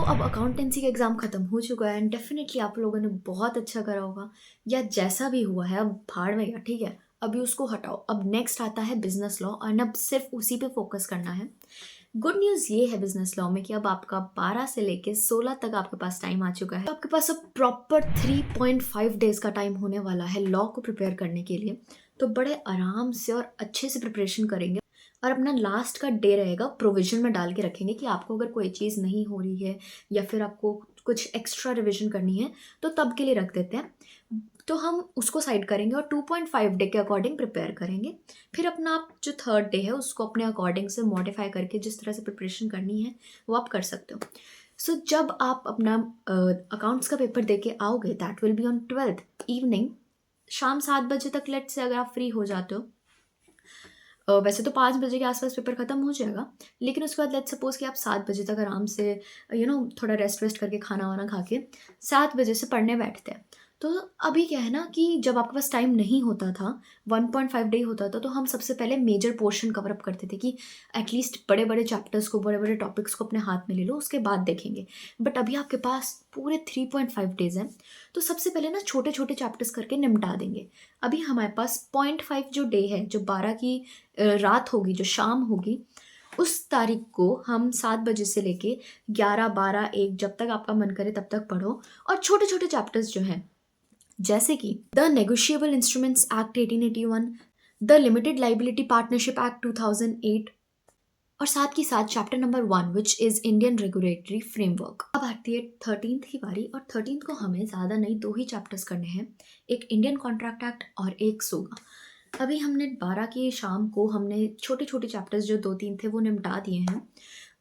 अब अकाउंटेंसी का एग्ज़ाम ख़त्म हो चुका है एंड डेफ़िनेटली आप लोगों ने बहुत अच्छा करा होगा या जैसा भी हुआ है अब भाड़ में गया, ठीक है? अभी उसको हटाओ। अब नेक्स्ट आता है बिज़नेस लॉ और अब सिर्फ़ उसी पे फ़ोकस करना है। गुड न्यूज़ ये है बिज़नेस लॉ में कि अब आपका 12 से लेके 16 तक आपके पास टाइम आ चुका है। तो आपके पास अब प्रॉपर 3.5 डेज़ का टाइम होने वाला है लॉ को प्रिपेयर करने के लिए। तो बड़े आराम से और अच्छे से प्रिपरेशन करेंगे और अपना लास्ट का डे रहेगा प्रोविज़न में डाल के रखेंगे कि आपको अगर कोई चीज़ नहीं हो रही है या फिर आपको कुछ एक्स्ट्रा रिविज़न करनी है, तो तब के लिए रख देते हैं। तो हम उसको साइड करेंगे और 2.5 डे के अकॉर्डिंग प्रिपेयर करेंगे। फिर अपना आप जो थर्ड डे है उसको अपने अकॉर्डिंग से मॉडिफ़ाई करके जिस तरह से प्रिपरेशन करनी है, वो आप कर सकते हो। सो जब आप अपना अकाउंट्स का पेपर दे के आओगे that will be on 12th evening, शाम 7 बजे तक लेट्स से अगर आप फ्री हो जाते हो। वैसे तो 5 बजे के आस-पास पेपर ख़त्म हो जाएगा, लेकिन उसके बाद लेट्स सपोज़ कि आप 7 बजे तक आराम से थोड़ा रेस्ट वेस्ट करके खाना-वाना खा के 7 बजे से पढ़ने बैठते हैं। तो अभी क्या है ना कि जब आपके पास टाइम नहीं होता था, 1.5 डे होता था, तो हम सबसे पहले मेजर पोर्शन कवर अप करते थे कि एटलीस्ट बड़े-बड़े चैप्टर्स को, बड़े-बड़े टॉपिक्स को अपने हाथ में ले लो, उसके बाद देखेंगे। बट अभी आपके पास पूरे 3.5 डेज़ हैं, तो सबसे पहले ना छोटे-छोटे चैप्टर्स करके निपटा देंगे। अभी हमारे पास 0.5 जो डे है, जो 12 की रात होगी, जो शाम होगी, उस तारीख को हम 7 बजे से लेके 11, 12, 1 जब तक आपका मन करे तब तक पढ़ो और छोटे-छोटे चैप्टर्स जो हैं, जैसे कि the negotiable instruments act 1881, the limited liability partnership act 2008 और साथ ही साथ chapter number 1 which is Indian regulatory framework. अब आती है 13th की बारी और 13th को हमें ज़्यादा नहीं 2 ही चैप्टर्स करने हैं, एक इंडियन कॉन्ट्रैक्ट एक्ट और एक सोगा। अभी हमने 12 की शाम को हमने छोटे-छोटे चैप्टर्स जो 2-3 थे वो निपटा दिए हैं।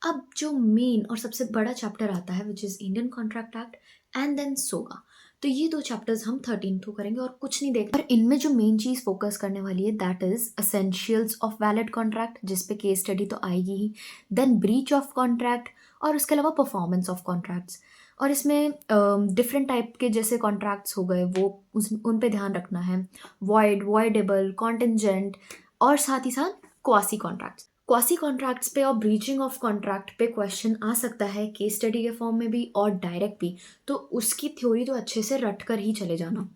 अब जो मेन और सबसे बड़ा चैप्टर आता है which is Indian contract act and then SOGA. तो ये 2 चैप्टर्स हम 13th को करेंगे और कुछ नहीं देख, पर इनमें जो मेन चीज़ फ़ोकस करने वाली है that is essentials of valid contract, जिस पे केस स्टडी तो आएगी ही, देन ब्रीच ऑफ कॉन्ट्रैक्ट और उसके अलावा परफॉर्मेंस ऑफ कॉन्ट्रैक्ट्स। और इसमें डिफरेंट टाइप के जैसे कॉन्ट्रैक्ट्स हो गए वो उन पे ध्यान रखना है, वॉइड, वॉइडेबल, कॉन्टिंजेंट और साथ ही साथ क्वासी कॉन्ट्रैक्ट्स। क्वासी कॉन्ट्रैक्ट्स पे और ब्रीचिंग ऑफ कॉन्ट्रैक्ट पे क्वेश्चन आ सकता है केस स्टडी के फॉर्म में भी और डायरेक्ट भी, तो उसकी थ्योरी तो अच्छे से रट कर ही चले जाना।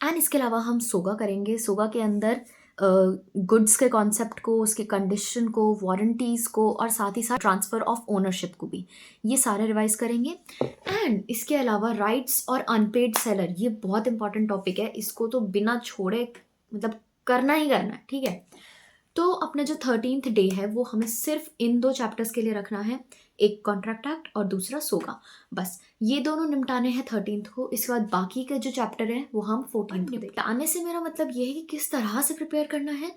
एंड इसके अलावा हम सोगा करेंगे। सोगा के अंदर गुड्स के कॉन्सेप्ट को, उसके कंडीशन को, वारंटीज़ को और साथ ही साथ ट्रांसफ़र ऑफ ओनरशिप को भी, ये सारे रिवाइज़ करेंगे। एंड इसके अलावा राइट्स और अनपेड सेलर, ये बहुत इंपॉर्टेंट टॉपिक है, इसको तो बिना छोड़े मतलब करना ही करना है, ठीक है? तो अपना जो 13th डे है वो हमें सिर्फ इन 2 चैप्टर्स के लिए रखना है, एक कॉन्ट्रैक्ट एक्ट और दूसरा सोगा। बस ये दोनों निपटाने हैं 13th को, इसके बाद बाकी के जो चैप्टर हैं वो हम 14th को देखेंगे। आने से मेरा मतलब ये है कि किस तरह से प्रिपेयर करना है।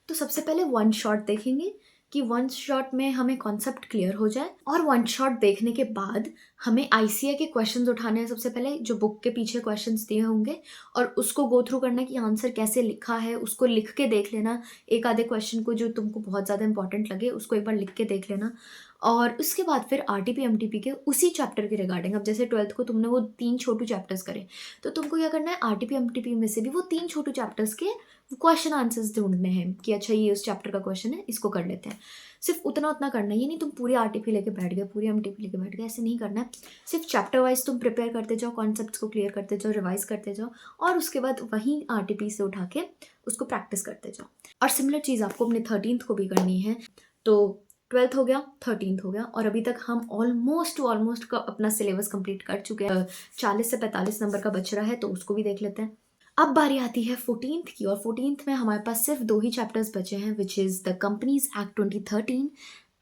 तो सबसे पहले वन शॉट देखेंगे कि वन शॉट में हमें कॉन्सेप्ट क्लियर हो जाए और वन शॉट देखने के बाद हमें आईसीए के क्वेश्चंस उठाने हैं सबसे पहले, जो बुक के पीछे क्वेश्चंस दिए होंगे और उसको गो थ्रू करना कि आंसर कैसे लिखा है, उसको लिख के देख लेना। एक आधे क्वेश्चन को जो तुमको बहुत ज़्यादा इंपॉर्टेंट लगे उसको एक बार लिख के देख लेना और उसके बाद फिर आरटीपी एमटीपी के उसी चैप्टर के रिगार्डिंग, अब जैसे 12th को तुमने वो 3 छोटू चैप्टर्स करे, तो तुमको क्या करना है, आरटीपी एमटीपी में से भी वो 3 छोटू चैप्टर्स के क्वेश्चन आंसर्स ढूंढने हैं कि अच्छा ये उस चैप्टर का क्वेश्चन है, इसको कर लेते हैं। सिर्फ उतना उतना करना है, ये नहीं तुम पूरी आरटीपी लेके बैठ गए, पूरी एमटीपी लेके बैठ गए, ऐसे नहीं करना है। सिर्फ चैप्टर वाइज तुम प्रिपेयर करते जाओ, कॉन्सेप्ट्स को क्लियर करते जाओ, रिवाइज करते जाओ और उसके बाद वहीं आरटीपी से उठा के उसको प्रैक्टिस करते जाओ। और सिमिलर चीज़ आपको अपने 13th को भी करनी है। तो 12th हो गया, 13th हो गया और अभी तक हम ऑलमोस्ट अपना सिलेबस कंप्लीट कर चुके हैं। 40 से 45 नंबर का बच रहा है, तो उसको भी देख लेते हैं। अब बारी आती है 14th की और 14th में हमारे पास सिर्फ 2 ही चैप्टर्स बचे हैं which is the companies act 2013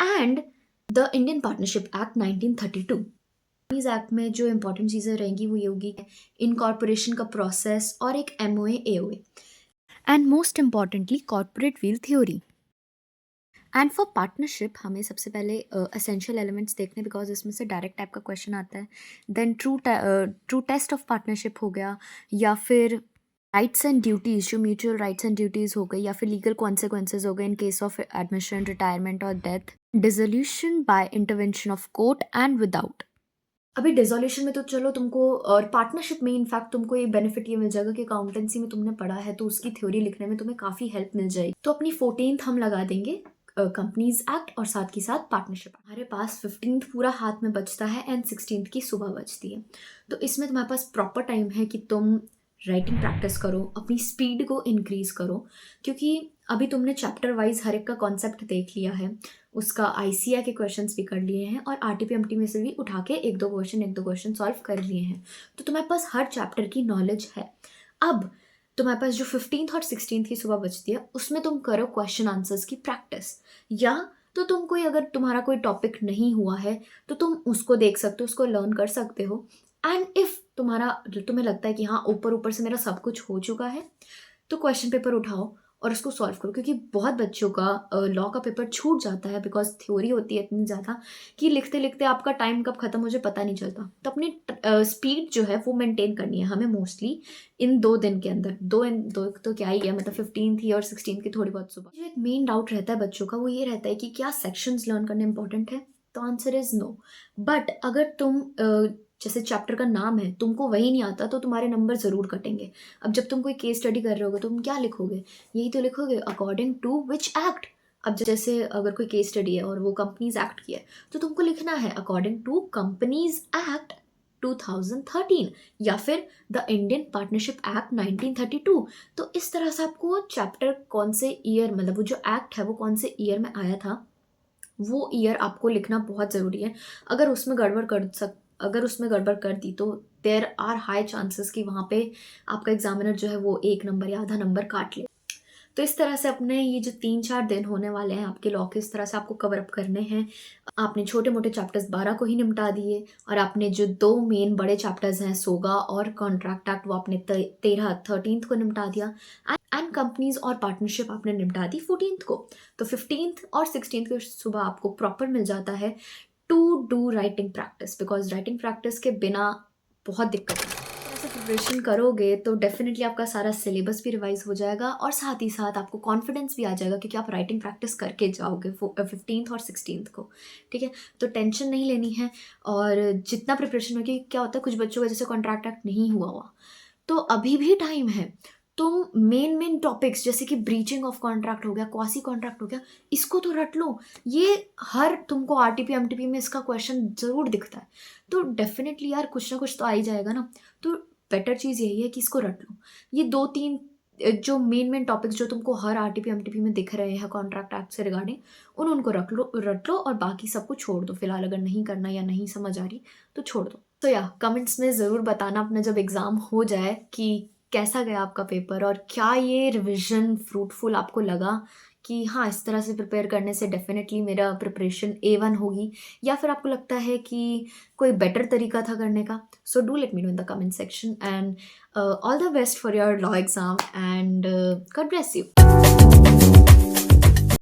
and the Indian partnership act 1932। Companies act में जो इंपॉर्टेंट चीज़ें रहेंगी वो ये होगी इनकॉर्पोरेशन का प्रोसेस और एक MOA AOA and most importantly corporate wheel theory. And for partnership हमें सबसे पहले एसेंशियल एलिमेंट्स देखने, बिकॉज इसमें से डायरेक्ट टाइप का क्वेश्चन आता है। Then true test of partnership हो गया, या फिर राइट्स एंड ड्यूटीज़, जो म्यूचुअल राइट्स एंड ड्यूटीज़ हो गई, या फिर लीगल कॉन्सिक्वेंसेज हो गए in case of admission, retirement और death, dissolution by intervention of court and without. अभी डिसोल्यूशन में तो चलो तुमको, और पार्टनरशिप में इनफैक्ट तुमको ये बेनिफिट ये मिल जाएगा कि अकाउंटेंसी में तुमने पढ़ा है तो उसकी थ्योरी लिखने में तुम्हें काफ़ी हेल्प मिल जाएगी। तो अपनी 14th हम लगा देंगे कंपनीज एक्ट और साथ के साथ पार्टनरशिप। हमारे पास 15th पूरा हाथ में बचता है एंड 16th की सुबह बचती है। तो इसमें तुम्हारे पास प्रॉपर टाइम है कि तुम राइटिंग प्रैक्टिस करो, अपनी स्पीड को इंक्रीज करो, क्योंकि अभी तुमने चैप्टर वाइज हर एक का कॉन्सेप्ट देख लिया है, उसका आईसीआई के क्वेश्चंस भी कर लिए हैं और आरटीपीएमटी में से भी उठा के एक दो क्वेश्चन सॉल्व कर लिए हैं। तो तुम्हारे पास हर चैप्टर की नॉलेज है। अब तुम्हारे पास जो 15th और 16th की सुबह बचती है उसमें तुम करो क्वेश्चन आंसर्स की प्रैक्टिस, या तो तुम कोई, अगर तुम्हारा कोई टॉपिक नहीं हुआ है तो तुम उसको देख सकते हो, उसको लर्न कर सकते हो। एंड इफ तुम्हें लगता है कि हाँ ऊपर ऊपर से मेरा सब कुछ हो चुका है, तो क्वेश्चन पेपर उठाओ और उसको सॉल्व करो, क्योंकि बहुत बच्चों का लॉ का पेपर छूट जाता है बिकॉज थ्योरी होती है इतनी ज़्यादा कि लिखते लिखते आपका टाइम कब खत्म हो जाए पता नहीं चलता। तो अपनी स्पीड जो है वो मेंटेन करनी है हमें मोस्टली इन 2 दिन के अंदर। दो तो क्या ही है, मतलब 15th ही और 16th की थोड़ी बहुत सुबह। जो एक मेन डाउट रहता है बच्चों का वो ये रहता है कि क्या सेक्शंस लर्न करने इंपॉर्टेंट है, तो आंसर इज नो। बट अगर तुम जैसे चैप्टर का नाम है तुमको वही नहीं आता तो तुम्हारे नंबर ज़रूर कटेंगे। अब जब तुम कोई केस स्टडी कर रहे होगे तो तुम क्या लिखोगे, यही तो लिखोगे अकॉर्डिंग टू विच एक्ट। अब जैसे अगर कोई केस स्टडी है और वो कंपनीज एक्ट की है तो तुमको लिखना है अकॉर्डिंग टू कंपनीज एक्ट 2013 या फिर द इंडियन पार्टनरशिप एक्ट 1932। तो इस तरह से आपको चैप्टर कौन से ईयर, मतलब वो जो एक्ट है वो कौन से ईयर में आया था वो ईयर आपको लिखना बहुत ज़रूरी है। अगर उसमें गड़बड़ कर दी तो देयर आर हाई चांसेस कि वहाँ पे आपका एग्जामिनर जो है वो 1 नंबर या आधा नंबर काट ले। तो इस तरह से अपने ये जो 3-4 दिन होने वाले हैं आपके लॉ के, इस तरह से आपको कवर अप करने हैं। आपने छोटे मोटे चैप्टर्स 12 को ही निपटा दिए और आपने जो 2 मेन बड़े चैप्टर्स हैं सोगा और कॉन्ट्रैक्ट एक्ट वो आपने 13th को निपटा दिया। एंड कंपनीज और पार्टनरशिप आपने निपटा दी 14th को। तो 15th और 16th की सुबह आपको प्रॉपर मिल जाता है to do writing practice, because writing practice के बिना बहुत दिक्कत है। ऐसे प्रिपरेशन करोगे तो डेफिनेटली आपका सारा सिलेबस भी रिवाइज हो जाएगा और साथ ही साथ आपको कॉन्फिडेंस भी आ जाएगा क्योंकि आप राइटिंग प्रैक्टिस करके जाओगे 15th और 16th को। ठीक है, तो टेंशन नहीं लेनी है। और जितना प्रिपरेशन होगी, क्या होता है कुछ बच्चों का जैसे कॉन्ट्रैक्ट एक्ट नहीं हुआ तो अभी भी टाइम है। तुम मेन टॉपिक्स जैसे कि ब्रीचिंग ऑफ कॉन्ट्रैक्ट हो गया, क्वासी कॉन्ट्रैक्ट हो गया, इसको तो रट लो। ये हर तुमको आरटीपी एमटीपी में इसका क्वेश्चन ज़रूर दिखता है, तो डेफिनेटली यार कुछ ना कुछ तो आ ही जाएगा ना। तो बेटर चीज़ यही है कि इसको रट लो। ये 2-3 जो मेन टॉपिक्स जो तुमको हर आरटीपी एमटीपी में दिख रहे हैं कॉन्ट्रैक्ट एक्ट से रिगार्डिंग, उनको रट लो और बाकी सबको छोड़ दो फिलहाल। अगर नहीं करना या नहीं समझ आ रही तो छोड़ दो। तो या कमेंट्स में ज़रूर बताना अपना जब एग्ज़ाम हो जाए कि कैसा गया आपका पेपर और क्या ये रिवीजन फ्रूटफुल आपको लगा कि हाँ इस तरह से प्रिपेयर करने से डेफिनेटली मेरा प्रिपरेशन A1 होगी, या फिर आपको लगता है कि कोई बेटर तरीका था करने का। So do let me know in the comment section and all the best for your law exam and God bless you.